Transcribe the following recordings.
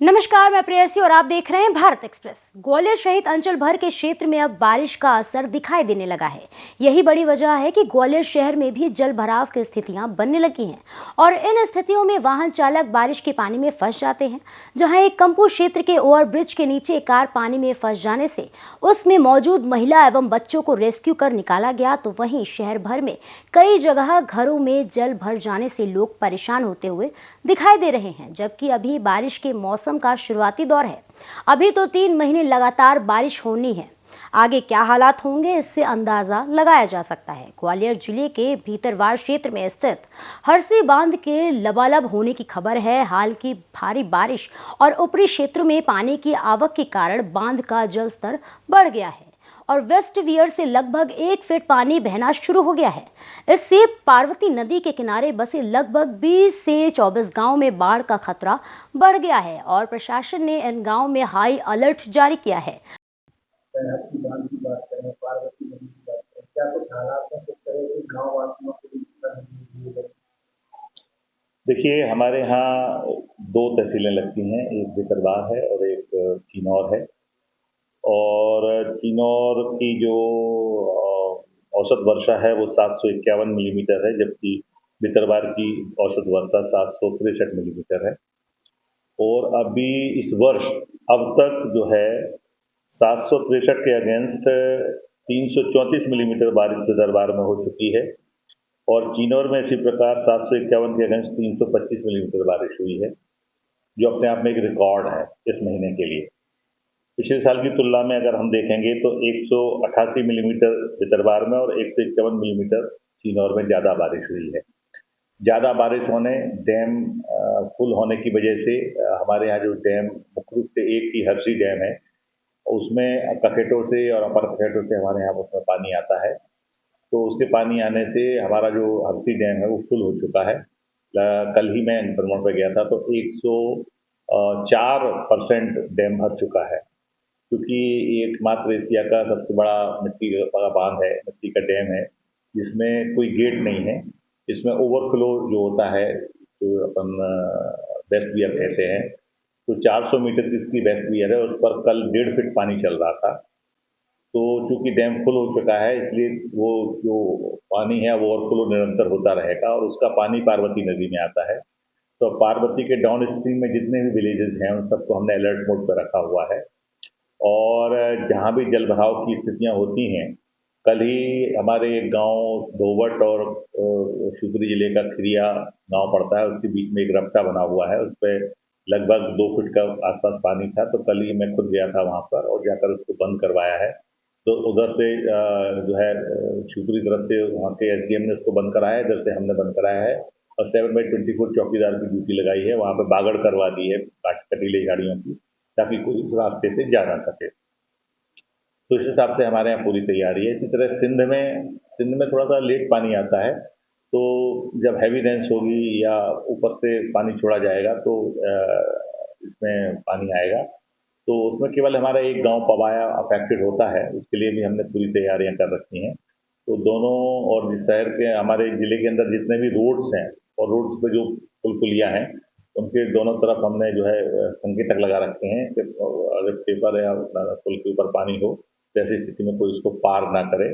नमस्कार, मैं प्रेयसी और आप देख रहे हैं भारत एक्सप्रेस। ग्वालियर सहित अंचल भर के क्षेत्र में अब बारिश का असर दिखाई देने लगा है। यही बड़ी वजह है कि ग्वालियर शहर में भी जल भराव की स्थितियां बनने लगी हैं और इन स्थितियों में वाहन चालक बारिश के पानी में फंस जाते हैं। जहां एक कंपू क्षेत्र के ओवरब्रिज के नीचे कार पानी में फंस जाने से उसमें मौजूद महिला एवं बच्चों को रेस्क्यू कर निकाला गया, तो वहीं शहर भर में कई जगह घरों में जल भर जाने से लोग परेशान होते हुए दिखाई दे रहे हैं। जबकि अभी बारिश के मौसम का शुरुआती दौर है। अभी तो 3 महीने लगातार बारिश होनी है। आगे क्या हालात होंगे, इससे अंदाजा लगाया जा सकता है। ग्वालियर जिले के भीतरवार क्षेत्र में स्थित हरसी बांध के लबालब होने की खबर है। हाल की भारी बारिश और ऊपरी क्षेत्रों में पानी की आवक के कारण बांध का जल स्तर बढ़ गया है और वेस्ट वियर से लगभग 1 फीट पानी बहना शुरू हो गया है। इससे पार्वती नदी के किनारे बसे लगभग 20 से 24 गांव में बाढ़ का खतरा बढ़ गया है और प्रशासन ने इन गांव में हाई अलर्ट जारी किया है। देखिए, हमारे यहाँ 2 तहसीलें लगती हैं, एक भितरवार है और एक चिनौर है। और चिनौर की जो औसत वर्षा है वो 751 मिलीमीटर है, जबकि भितरवार की औसत वर्षा 763 मिलीमीटर है। और अभी इस वर्ष अब तक जो है 763 के अगेंस्ट 334 मिलीमीटर बारिश भितरवार में हो चुकी है और चिनौर में इसी प्रकार 751 के अगेंस्ट 325 मिलीमीटर बारिश हुई है, जो अपने आप में एक रिकॉर्ड है इस महीने के लिए। पिछले साल की तुलना में अगर हम देखेंगे तो 188 मिलीमीटर भितरवार में और 151 मिलीमीटर चिनौर में ज़्यादा बारिश हुई है। ज़्यादा बारिश होने, डैम फुल होने की वजह से हमारे यहाँ जो डैम मुख्य रूप से एक ही हरसी डैम है, उसमें कखेटों से और अपर कखेटों से हमारे यहाँ उसमें पानी आता है। तो उसके पानी आने से हमारा जो हरसी डैम है वो फुल हो चुका है। कल ही मैं भ्रमण पर गया था तो 104% डैम भर चुका है, क्योंकि ये एकमात्र एशिया का सबसे बड़ा मिट्टी का बांध है, मिट्टी का डैम है, जिसमें कोई गेट नहीं है। इसमें ओवरफ्लो जो होता है, जो अपन वेस्ट वियर कहते हैं, तो 400 मीटर की इसकी वेस्ट वियर है, उस पर कल 1.5 फीट पानी चल रहा था। तो चूंकि डैम फुल हो चुका है, इसलिए वो जो पानी है वो ओवरफ्लो निरंतर होता रहेगा और उसका पानी पार्वती नदी में आता है। तो पार्वती के डाउन स्ट्रीम में जितने भी विलेजेस हैं उन सबको हमने अलर्ट मोड पर रखा हुआ है और जहाँ भी जल भराव की स्थितियाँ होती हैं, कल ही हमारे एक गांव धोवट और शिवपुरी जिले का खिरिया गांव पड़ता है, उसके बीच में एक रपटा बना हुआ है, उस पर लगभग 2 फीट का आसपास पानी था। तो कल ही मैं खुद गया था वहां पर और जाकर उसको बंद करवाया है। तो उधर से जो है शिवपुरी तरफ से वहाँ के SDM ने उसको बंद कराया है, इधर से हमने बंद कराया है और 7/24 चौकीदार की ड्यूटी लगाई है, वहाँ पर बागड़ करवा दी है कटीले गाड़ियों की, ताकि कोई उस रास्ते से जा ना सके। तो इस हिसाब से हमारे यहाँ पूरी तैयारी है। इसी तरह सिंध में थोड़ा सा लेट पानी आता है, तो जब हैवी रेंस होगी या ऊपर से पानी छोड़ा जाएगा तो इसमें पानी आएगा। तो उसमें केवल हमारा एक गांव पवाया अफेक्टेड होता है, उसके लिए भी हमने पूरी तैयारियां कर रखी हैं। तो दोनों और जिस शहर के हमारे जिले के अंदर जितने भी रोड्स हैं और रोड्स पे जो पुल पुलिया हैं, उनके दोनों तरफ हमने जो है संकेतक लगा रखे हैं कि अगर पेपर या पुल के ऊपर पानी हो तो ऐसी स्थिति में कोई उसको पार ना करे।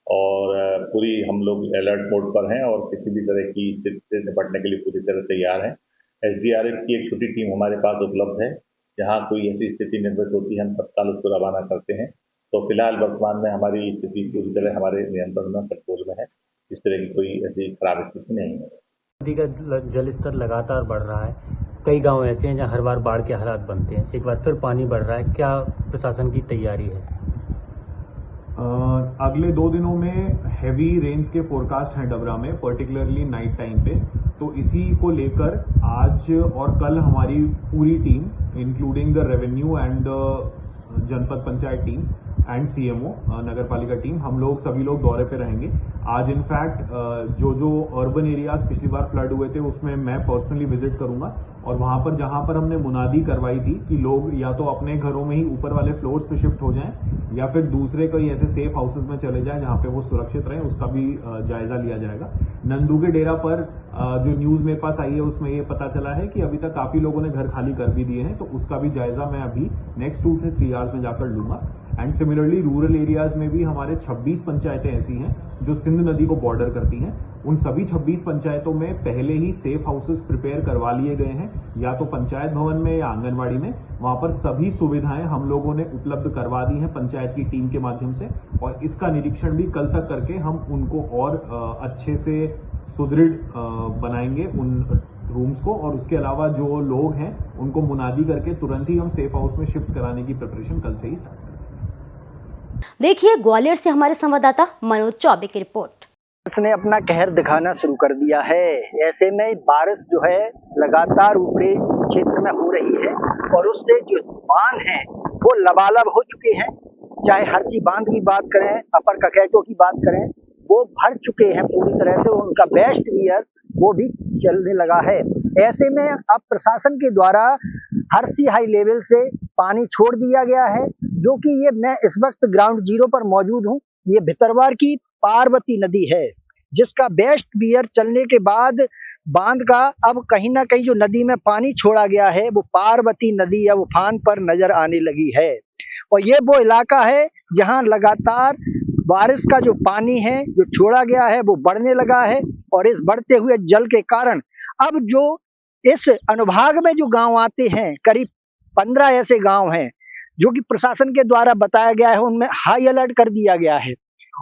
और पूरी हम लोग अलर्ट मोड पर हैं और किसी भी तरह की स्थिति से निपटने के लिए पूरी तरह तैयार हैं। SDRF की एक छोटी टीम हमारे पास उपलब्ध है, जहाँ कोई ऐसी स्थिति निर्मित होती है हम तत्काल उसको रवाना करते हैं। तो फिलहाल वर्तमान में हमारी स्थिति पूरी तरह हमारे नियंत्रण में, कंट्रोल में है। इस तरह की कोई ऐसी खराब स्थिति नहीं है। नदी का जल स्तर लगातार बढ़ रहा है। कई गांव ऐसे हैं जहां हर बार बाढ़ के हालात बनते हैं। एक बार फिर पानी बढ़ रहा है, क्या प्रशासन की तैयारी है? अगले 2 दिनों में हैवी रेन्स के फोरकास्ट हैं डबरा में, पर्टिकुलरली नाइट टाइम पे। तो इसी को लेकर आज और कल हमारी पूरी team, including the revenue and the जनपद पंचायत टीम्स, एंड सीएमओ नगर पालिका टीम, हम लोग सभी लोग दौरे पे रहेंगे आज। इनफैक्ट जो अर्बन एरियाज पिछली बार फ्लड हुए थे उसमें मैं पर्सनली विजिट करूंगा, और वहां पर जहां पर हमने मुनादी करवाई थी कि लोग या तो अपने घरों में ही ऊपर वाले फ्लोर्स पे शिफ्ट हो जाएं या फिर दूसरे कोई ऐसे सेफ हाउसेज में चले जाएं जहां पे वो सुरक्षित रहें, उसका भी जायजा लिया जाएगा। नंदू के डेरा पर जो न्यूज मेरे पास आई है उसमें ये पता चला है कि अभी तक काफी लोगों ने घर खाली कर भी दिए हैं, तो उसका भी जायजा मैं अभी नेक्स्ट 2 से 3 आवर्स में जाकर लूंगा। एंड सिमिलरली रूरल एरियाज में भी हमारे 26 पंचायतें ऐसी हैं जो सिंध नदी को बॉर्डर करती हैं। उन सभी 26 पंचायतों में पहले ही सेफ हाउसेस प्रिपेयर करवा लिए गए हैं, या तो पंचायत भवन में या आंगनवाड़ी में। वहां पर सभी सुविधाएं हम लोगों ने उपलब्ध करवा दी हैं पंचायत की टीम के माध्यम से, और इसका निरीक्षण भी कल तक करके हम उनको और अच्छे से सुदृढ़ बनाएंगे उन रूम्स को। और उसके अलावा जो लोग हैं उनको मुनादी करके तुरंत ही हम सेफ हाउस में शिफ्ट कराने की प्रिपरेशन कल से ही स्टार्ट करेंगे। देखिए ग्वालियर से हमारे संवाददाता मनोज चौबे की रिपोर्ट। इसने अपना कहर दिखाना शुरू कर दिया है। ऐसे में बारिश जो है लगातार ऊपरी क्षेत्र में हो रही है, और उससे जो बांध हैं वो लबालब हो चुके हैं। चाहे हरसी बांध की बात करें, अपर ककैटो की बात करें, वो भर चुके हैं पूरी तरह से। उनका बेस्ट ईयर वो भी चलने लगा है। ऐसे में अब प्रशासन के द्वारा हरसी हाई लेवल से पानी छोड़ दिया गया है, जो कि ये मैं इस वक्त ग्राउंड जीरो पर मौजूद हूँ। ये भितरवार की पार्वती नदी है, जिसका बेस्ट बियर चलने के बाद बांध का अब कहीं ना कहीं जो नदी में पानी छोड़ा गया है वो पार्वती नदी या उफान पर नजर आने लगी है। और ये वो इलाका है जहां लगातार बारिश का जो पानी है जो छोड़ा गया है वो बढ़ने लगा है, और इस बढ़ते हुए जल के कारण अब जो इस अनुभाग में जो गांव आते हैं, करीब 15 ऐसे गांव हैं जो कि प्रशासन के द्वारा बताया गया है, उनमें हाई अलर्ट कर दिया गया है।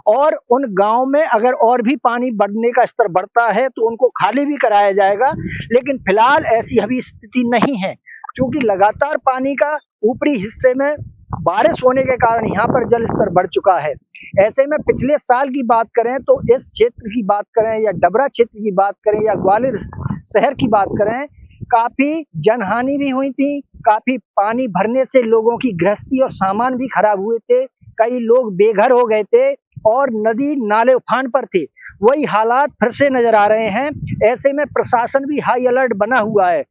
और उन गांव में अगर और भी पानी बढ़ने का स्तर बढ़ता है तो उनको खाली भी कराया जाएगा, लेकिन फिलहाल ऐसी अभी स्थिति नहीं है, क्योंकि लगातार पानी का ऊपरी हिस्से में बारिश होने के कारण यहाँ पर जल स्तर बढ़ चुका है। ऐसे में पिछले साल की बात करें तो इस क्षेत्र की बात करें या डबरा क्षेत्र की बात करें या ग्वालियर शहर की बात करें, काफी जनहानि भी हुई थी। काफी पानी भरने से लोगों की गृहस्थी और सामान भी खराब हुए थे। कई लोग बेघर हो गए थे और नदी नाले उफान पर थे। वही हालात फिर से नजर आ रहे हैं। ऐसे में प्रशासन भी हाई अलर्ट बना हुआ है,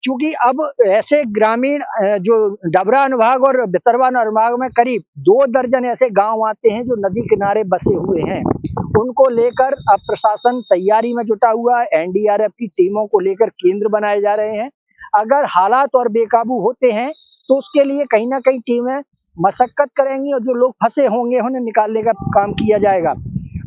क्योंकि अब ऐसे ग्रामीण जो डबरा अनुभाग और भितरवा अनुभाग में करीब 2 दर्जन ऐसे गांव आते हैं जो नदी किनारे बसे हुए हैं। उनको लेकर अब प्रशासन तैयारी में जुटा हुआ है। एनडीआरएफ की टीमों को लेकर केंद्र बनाए जा रहे हैं। अगर हालात और बेकाबू होते हैं तो उसके लिए कहीं ना कहीं टीमें मशक्कत करेंगी, और जो लोग फंसे होंगे उन्हें निकालने का काम किया जाएगा।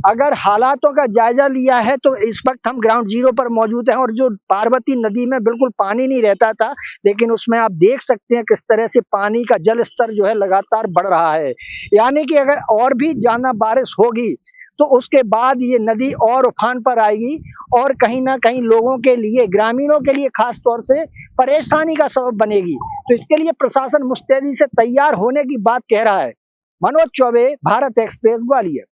अगर हालातों का जायजा लिया है तो इस वक्त हम ग्राउंड जीरो पर मौजूद हैं, और जो पार्वती नदी में बिल्कुल पानी नहीं रहता था, लेकिन उसमें आप देख सकते हैं किस तरह से पानी का जल स्तर जो है लगातार बढ़ रहा है। यानी कि अगर और भी ज्यादा बारिश होगी तो उसके बाद ये नदी और उफान पर आएगी, और कहीं ना कहीं लोगों के लिए, ग्रामीणों के लिए खास तौर से परेशानी का सबब बनेगी। तो इसके लिए प्रशासन मुस्तैदी से तैयार होने की बात कह रहा है। मनोज चौबे, भारत एक्सप्रेस, ग्वालियर।